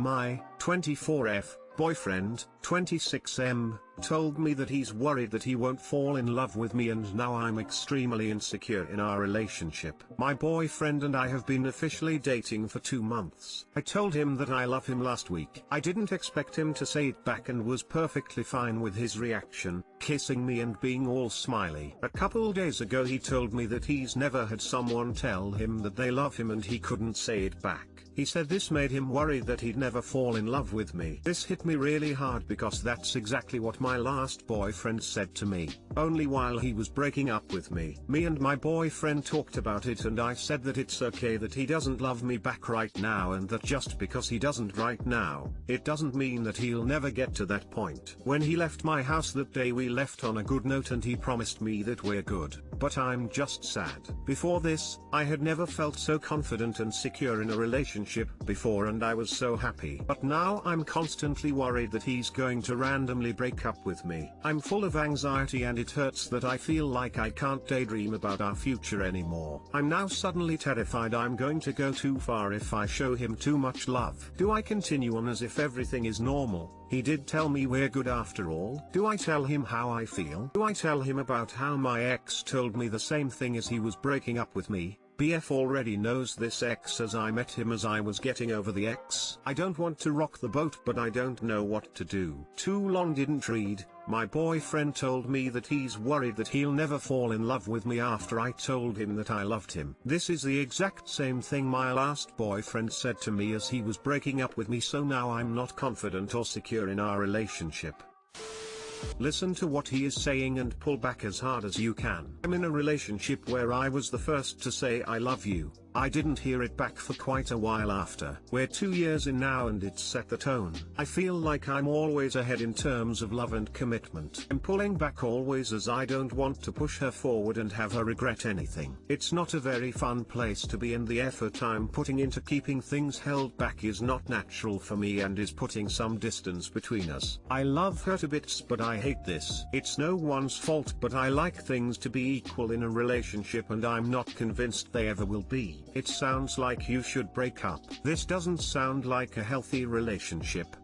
My 24F boyfriend, 26M, told me that he's worried that he won't fall in love with me, and now I'm extremely insecure in our relationship. My boyfriend and I have been officially dating for 2 months. I told him that I love him last week. I didn't expect him to say it back and was perfectly fine with his reaction, kissing me and being all smiley. A couple days ago he told me that he's never had someone tell him that they love him and he couldn't say it back. He said this made him worry that he'd never fall in love with me. This hit me really hard because that's exactly what my last boyfriend said to me, only while he was breaking up with me. Me and my boyfriend talked about it and I said that it's okay that he doesn't love me back right now, and that just because he doesn't right now, it doesn't mean that he'll never get to that point. When he left my house that day, we left on a good note and he promised me that we're good, but I'm just sad. Before this, I had never felt so confident and secure in a relationship before, and I was so happy. But now I'm constantly worried that he's going to randomly break up with me. I'm full of anxiety and it hurts that I feel like I can't daydream about our future anymore. I'm now suddenly terrified I'm going to go too far if I show him too much love. Do I continue on as if everything is normal? He did tell me we're good after all. Do I tell him how I feel? Do I tell him about how my ex told me the same thing as he was breaking up with me? BF already knows this ex as I met him as I was getting over the ex. I don't want to rock the boat, but I don't know what to do. Too long didn't read. My boyfriend told me that he's worried that he'll never fall in love with me after I told him that I loved him. This is the exact same thing my last boyfriend said to me as he was breaking up with me, so now I'm not confident or secure in our relationship. Listen to what he is saying and pull back as hard as you can. I'm in a relationship where I was the first to say I love you. I didn't hear it back for quite a while after. We're 2 years in now and it's set the tone. I feel like I'm always ahead in terms of love and commitment. I'm pulling back always as I don't want to push her forward and have her regret anything. It's not a very fun place to be, and the effort I'm putting into keeping things held back is not natural for me and is putting some distance between us. I love her to bits, but I hate this. It's no one's fault, but I like things to be equal in a relationship and I'm not convinced they ever will be. It sounds like you should break up. This doesn't sound like a healthy relationship.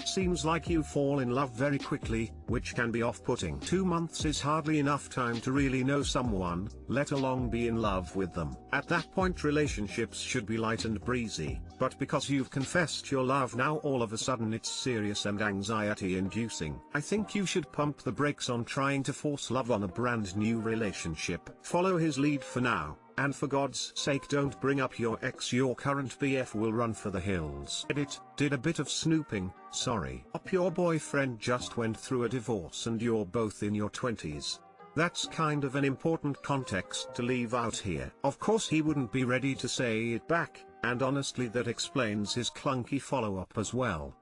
Seems like you fall in love very quickly, which can be off-putting. 2 months is hardly enough time to really know someone, let alone be in love with them. At that point relationships should be light and breezy, but because you've confessed your love now all of a sudden it's serious and anxiety-inducing. I think you should pump the brakes on trying to force love on a brand new relationship. Follow his lead for now. And for God's sake don't bring up your ex. Your current BF will run for the hills. Edit, did a bit of snooping, sorry. Your boyfriend just went through a divorce and you're both in your 20s. That's kind of an important context to leave out here. Of course he wouldn't be ready to say it back, and honestly that explains his clunky follow-up as well.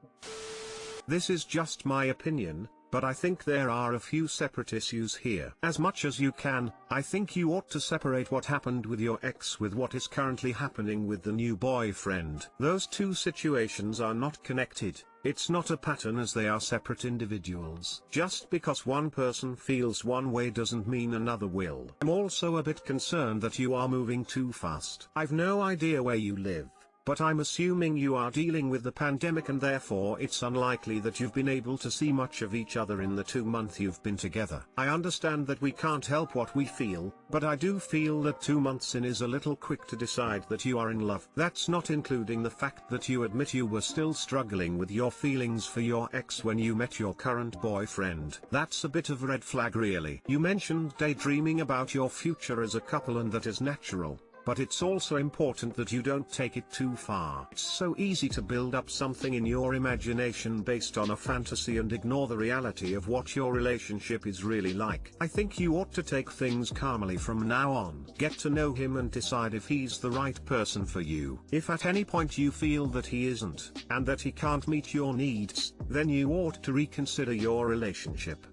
This is just my opinion, but I think there are a few separate issues here. As much as you can, I think you ought to separate what happened with your ex with what is currently happening with the new boyfriend. Those two situations are not connected. It's not a pattern as they are separate individuals. Just because one person feels one way doesn't mean another will. I'm also a bit concerned that you are moving too fast. I've no idea where you live, but I'm assuming you are dealing with the pandemic and therefore it's unlikely that you've been able to see much of each other in the 2 months you've been together. I understand that we can't help what we feel, but I do feel that 2 months in is a little quick to decide that you are in love. That's not including the fact that you admit you were still struggling with your feelings for your ex when you met your current boyfriend. That's a bit of a red flag really. You mentioned daydreaming about your future as a couple and that is natural. But it's also important that you don't take it too far. It's so easy to build up something in your imagination based on a fantasy and ignore the reality of what your relationship is really like. I think you ought to take things calmly from now on. Get to know him and decide if he's the right person for you. If at any point you feel that he isn't, and that he can't meet your needs, then you ought to reconsider your relationship.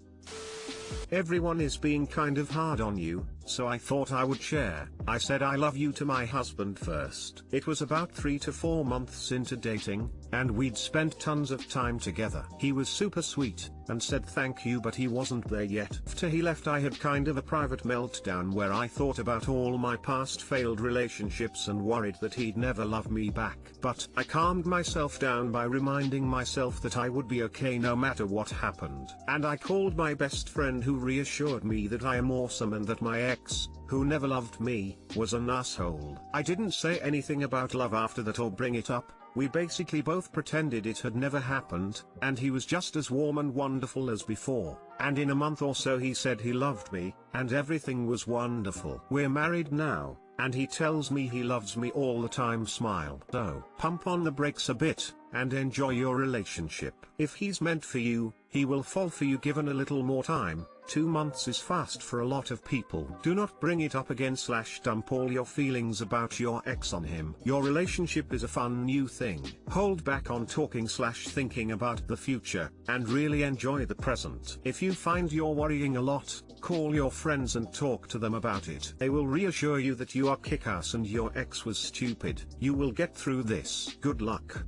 Everyone is being kind of hard on you, so I thought I would share. I said I love you to my husband first. It was about 3 to 4 months into dating, and we'd spent tons of time together. He was super sweet, and said thank you, but he wasn't there yet. After he left, I had kind of a private meltdown where I thought about all my past failed relationships and worried that he'd never love me back. But I calmed myself down by reminding myself that I would be okay no matter what happened. And I called my best friend, who reassured me that I am awesome and that my ex, who never loved me, was an asshole. I didn't say anything about love after that or bring it up. We basically both pretended it had never happened, and he was just as warm and wonderful as before. And in a month or so he said he loved me, and everything was wonderful. We're married now, and he tells me he loves me all the time. Smile. So, pump on the brakes a bit, and enjoy your relationship. If he's meant for you, he will fall for you given a little more time. 2 months is fast for a lot of people. Do not bring it up again / dump all your feelings about your ex on him. Your relationship is a fun new thing. Hold back on talking / thinking about the future, and really enjoy the present. If you find you're worrying a lot, call your friends and talk to them about it. They will reassure you that you are kick-ass and your ex was stupid. You will get through this. Good luck.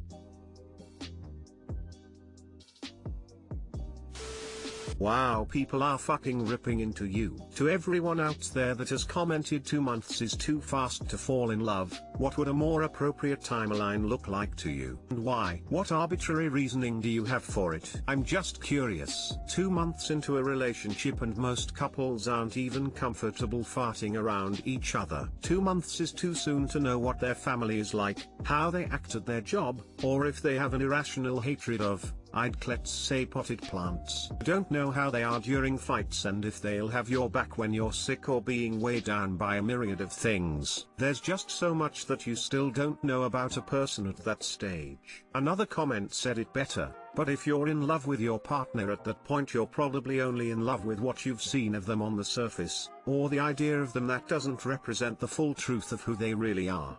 Wow, people are fucking ripping into you. To everyone out there that has commented 2 months is too fast to fall in love, what would a more appropriate timeline look like to you? And why? What arbitrary reasoning do you have for it? I'm just curious. 2 months into a relationship and most couples aren't even comfortable farting around each other. 2 months is too soon to know what their family is like, how they act at their job, or if they have an irrational hatred of, let's say, potted plants. Don't know how they are during fights and if they'll have your back when you're sick or being weighed down by a myriad of things. There's just so much that you still don't know about a person at that stage. Another comment said it better, but if you're in love with your partner at that point, you're probably only in love with what you've seen of them on the surface, or the idea of them that doesn't represent the full truth of who they really are.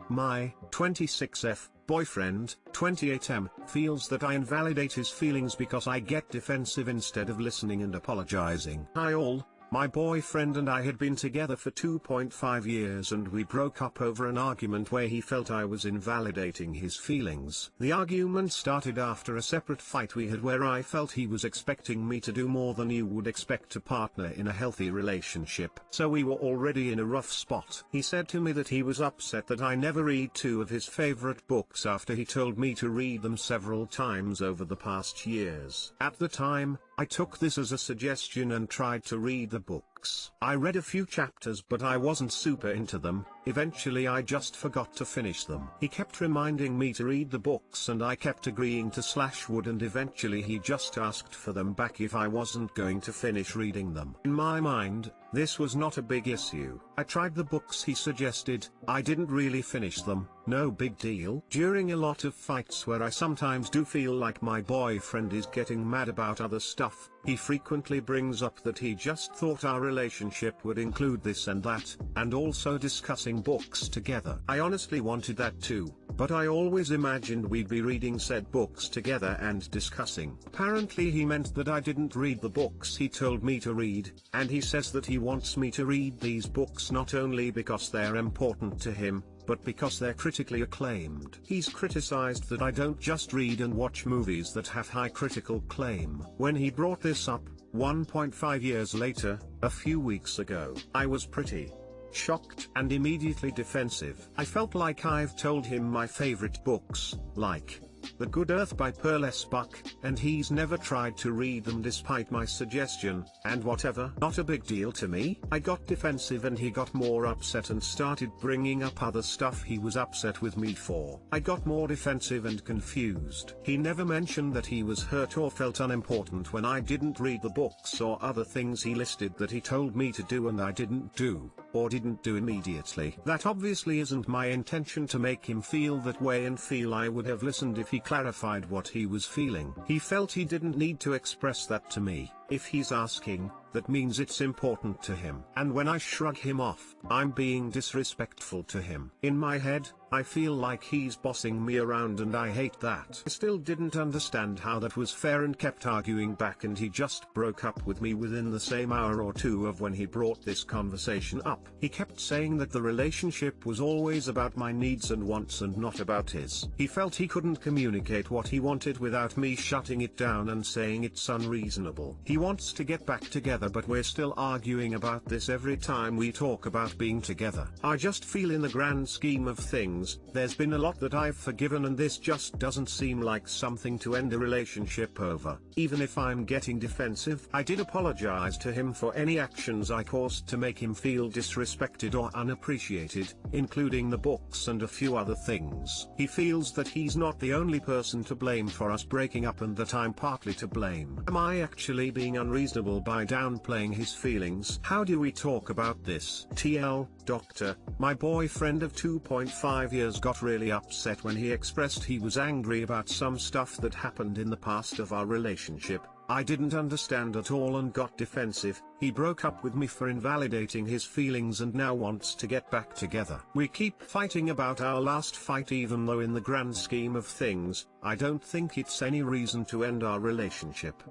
My 26F boyfriend, 28M, feels that I invalidate his feelings because I get defensive instead of listening and apologizing. Hi all. My boyfriend and I had been together for 2.5 years and we broke up over an argument where he felt I was invalidating his feelings. The argument started after a separate fight we had where I felt he was expecting me to do more than you would expect a partner in a healthy relationship. So we were already in a rough spot. He said to me that he was upset that I never read 2 of his favorite books after he told me to read them several times over the past years. At the time, I took this as a suggestion and tried to read the books. I read a few chapters but I wasn't super into them. Eventually I just forgot to finish them. He kept reminding me to read the books and I kept agreeing to / would, and eventually he just asked for them back if I wasn't going to finish reading them. In my mind, this was not a big issue. I tried the books he suggested, I didn't really finish them, no big deal. During a lot of fights where I sometimes do feel like my boyfriend is getting mad about other stuff, he frequently brings up that he just thought our relationship would include this and that, and also discussing books together. I honestly wanted that too, but I always imagined we'd be reading said books together and discussing. Apparently he meant that I didn't read the books he told me to read, and he says that he wants me to read these books not only because they're important to him, but because they're critically acclaimed. He's criticized that I don't just read and watch movies that have high critical claim. When he brought this up, 1.5 years later, a few weeks ago, I was pretty shocked and immediately defensive. I felt like I've told him my favorite books, like The Good Earth by Pearl S. Buck, and he's never tried to read them despite my suggestion, and whatever. Not a big deal to me. I got defensive and he got more upset and started bringing up other stuff he was upset with me for. I got more defensive and confused. He never mentioned that he was hurt or felt unimportant when I didn't read the books or other things he listed that he told me to do and I didn't do, or didn't do immediately. That obviously isn't my intention to make him feel that way and feel I would have listened if he clarified what he was feeling. He felt he didn't need to express that to me. If he's asking, that means it's important to him. And when I shrug him off, I'm being disrespectful to him. In my head, I feel like he's bossing me around and I hate that. I still didn't understand how that was fair and kept arguing back, and he just broke up with me within the same hour or two of when he brought this conversation up. He kept saying that the relationship was always about my needs and wants and not about his. He felt he couldn't communicate what he wanted without me shutting it down and saying it's unreasonable. He wants to get back together, but we're still arguing about this every time we talk about being together. I just feel in the grand scheme of things, there's been a lot that I've forgiven, and this just doesn't seem like something to end a relationship over. Even if I'm getting defensive, I did apologize to him for any actions I caused to make him feel disrespected or unappreciated, including the books and a few other things. He feels that he's not the only person to blame for us breaking up and that I'm partly to blame. Am I actually being unreasonable by downplaying his feelings? How do we talk about this? TL, Doctor, my boyfriend of 2.5 years got really upset when he expressed he was angry about some stuff that happened in the past of our relationship. I didn't understand at all and got defensive. He broke up with me for invalidating his feelings and now wants to get back together. We keep fighting about our last fight, even though in the grand scheme of things, I don't think it's any reason to end our relationship.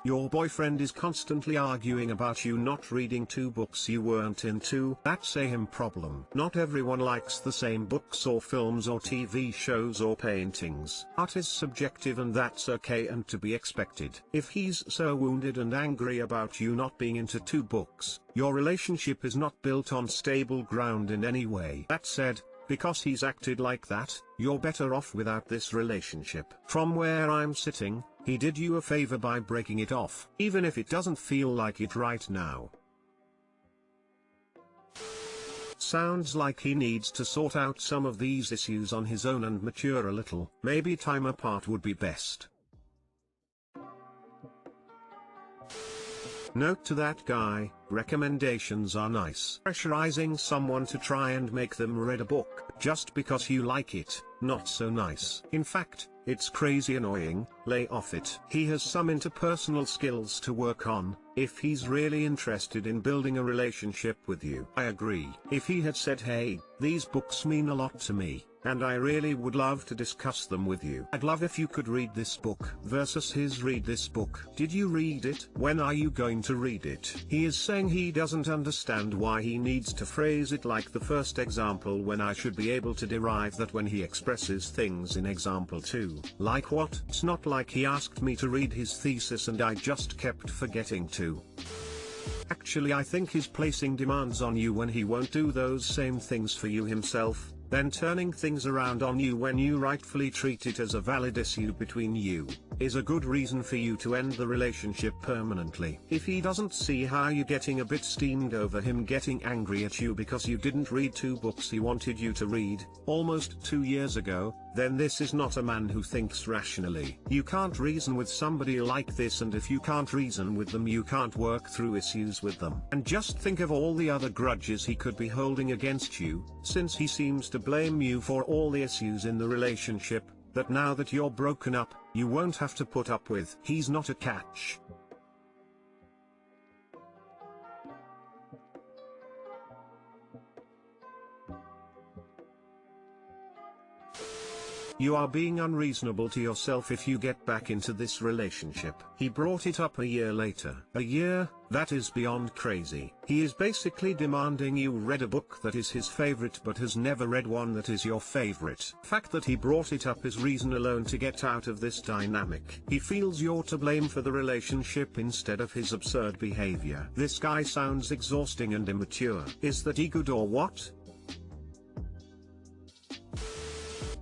Your boyfriend is constantly arguing about you not reading 2 books you weren't into. That's a him problem. Not everyone likes the same books or films or TV shows or paintings. Art is subjective, and that's okay and to be expected. If he's so wounded and angry about you not being into 2 books, your relationship is not built on stable ground in any way. That said, because he's acted like that, you're better off without this relationship. From where I'm sitting, he did you a favor by breaking it off, even if it doesn't feel like it right now. Sounds like he needs to sort out some of these issues on his own and mature a little. Maybe time apart would be best. Note to that guy, recommendations are nice. Pressurizing someone to try and make them read a book just because you like it, not so nice. In fact, it's crazy annoying. Lay off it. He has some interpersonal skills to work on, if he's really interested in building a relationship with you. I agree. If he had said, hey, these books mean a lot to me, and I really would love to discuss them with you. I'd love if you could read this book, versus his read this book. Did you read it? When are you going to read it? He is saying he doesn't understand why he needs to phrase it like the first example when I should be able to derive that when he expresses things in example 2. Like what? It's not like he asked me to read his thesis and I just kept forgetting to. Actually, I think he's placing demands on you when he won't do those same things for you himself, then turning things around on you when you rightfully treat it as a valid issue between you, is a good reason for you to end the relationship permanently. If he doesn't see how you're getting a bit steamed over him getting angry at you because you didn't read 2 books he wanted you to read, almost 2 years ago, then this is not a man who thinks rationally. You can't reason with somebody like this, and if you can't reason with them, you can't work through issues with them. And just think of all the other grudges he could be holding against you, since he seems to blame you for all the issues in the relationship, that now that you're broken up, you won't have to put up with. He's not a catch. You are being unreasonable to yourself if you get back into this relationship. He brought it up a year later. A year? That is beyond crazy. He is basically demanding you read a book that is his favorite but has never read one that is your favorite. The fact that he brought it up is reason alone to get out of this dynamic. He feels you're to blame for the relationship instead of his absurd behavior. This guy sounds exhausting and immature. Is that he good or what?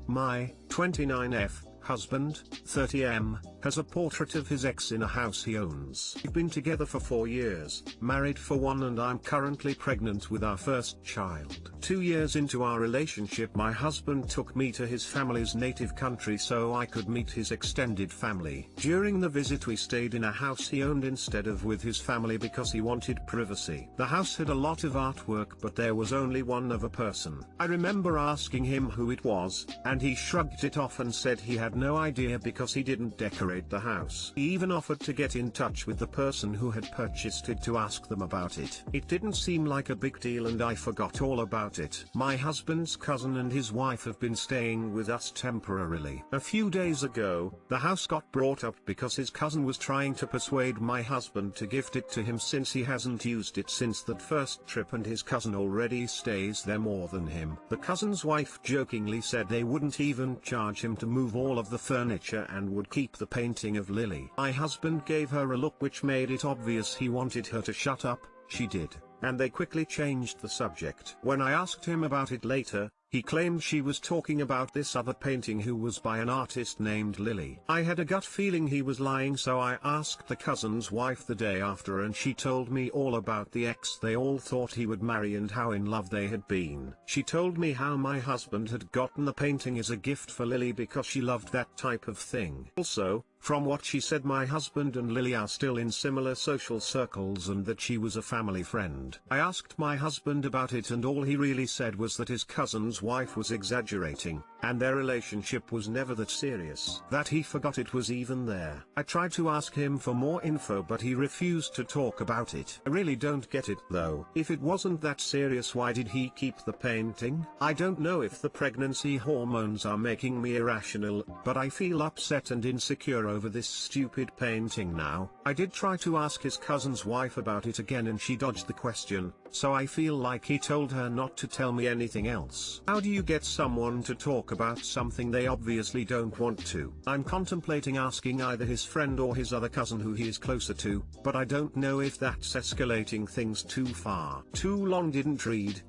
My 29F husband, 30M, has a portrait of his ex in a house he owns. We've been together for 4 years, married for 1, and I'm currently pregnant with our first child. 2 years into our relationship, my husband took me to his family's native country so I could meet his extended family. During the visit we stayed in a house he owned instead of with his family because he wanted privacy. The house had a lot of artwork but there was only one of a person. I remember asking him who it was, and he shrugged it off and said he had no idea because he didn't decorate decorate the house. He even offered to get in touch with the person who had purchased it to ask them about it. It didn't seem like a big deal and I forgot all about it. My husband's cousin and his wife have been staying with us temporarily. A few days ago, the house got brought up because his cousin was trying to persuade my husband to gift it to him since he hasn't used it since that first trip and his cousin already stays there more than him. The cousin's wife jokingly said they wouldn't even charge him to move all of the furniture and would keep the painting of Lily. My husband gave her a look which made it obvious he wanted her to shut up. She did, and they quickly changed the subject. When I asked him about it later, he claimed she was talking about this other painting who was by an artist named Lily. I had a gut feeling he was lying, so I asked the cousin's wife the day after and she told me all about the ex they all thought he would marry and how in love they had been. She told me how my husband had gotten the painting as a gift for Lily because she loved that type of thing. Also, from what she said, my husband and Lily are still in similar social circles and that she was a family friend. I asked my husband about it and all he really said was that his cousin's wife was exaggerating, and their relationship was never that serious. That he forgot it was even there. I tried to ask him for more info but he refused to talk about it. I really don't get it though. If it wasn't that serious, why did he keep the painting? I don't know if the pregnancy hormones are making me irrational, but I feel upset and insecure over this stupid painting now. I did try to ask his cousin's wife about it again and she dodged the question, so I feel like he told her not to tell me anything else. How do you get someone to talk about something they obviously don't want to? I'm contemplating asking either his friend or his other cousin who he is closer to, but I don't know if that's escalating things too far. Too long didn't read.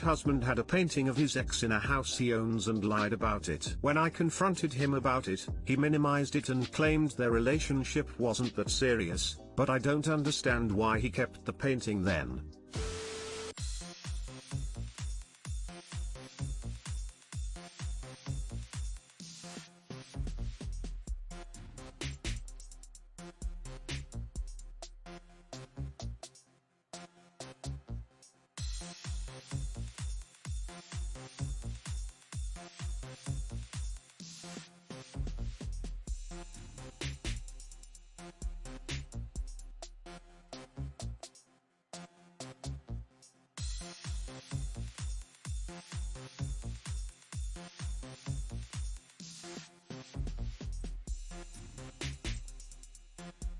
Husband had a painting of his ex in a house he owns and lied about it. When I confronted him about it, he minimized it and claimed their relationship wasn't that serious, but I don't understand why he kept the painting then.